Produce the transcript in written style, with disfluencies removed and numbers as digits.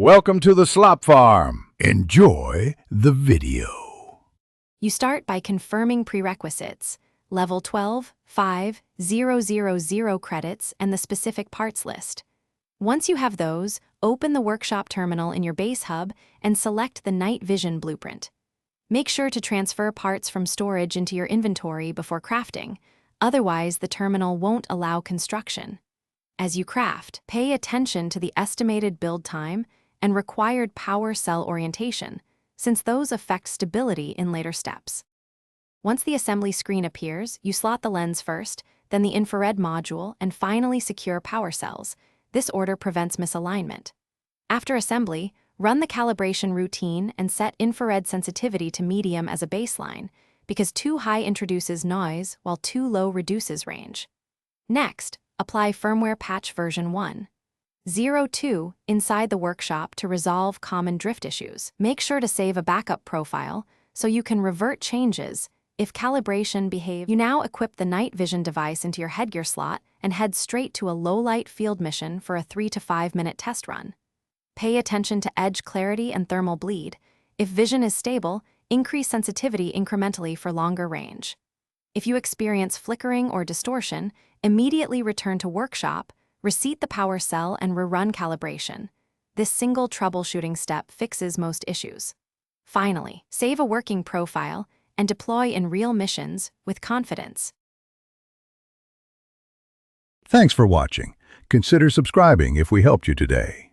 Welcome to the slop farm. Enjoy the video. You start by confirming prerequisites, level 12, 5, 000 credits, and the specific parts list. Once you have those, open the workshop terminal in your base hub and select the night vision blueprint. Make sure to transfer parts from storage into your inventory before crafting, otherwise the terminal won't allow construction. As you craft, pay attention to the estimated build time and required power cell orientation, since those affect stability in later steps. Once the assembly screen appears, you slot the lens first, then the infrared module, and finally secure power cells. This order prevents misalignment. After assembly, run the calibration routine and set infrared sensitivity to medium as a baseline, because too high introduces noise while too low reduces range. Next, apply firmware patch version 1.0.2 inside the workshop to resolve common drift issues. Make sure to save a backup profile so you can revert changes if calibration behaves. You now equip the night vision device into your headgear slot and head straight to a low-light field mission for a 3 to 5 minute test run. Pay attention to edge clarity and thermal bleed. If vision is stable, increase sensitivity incrementally for longer range. If you experience flickering or distortion, immediately return to workshop, reseat the power cell, and rerun calibration. This single troubleshooting step fixes most issues. Finally, save a working profile and deploy in real missions with confidence. Thanks for watching. Consider subscribing if we helped you today.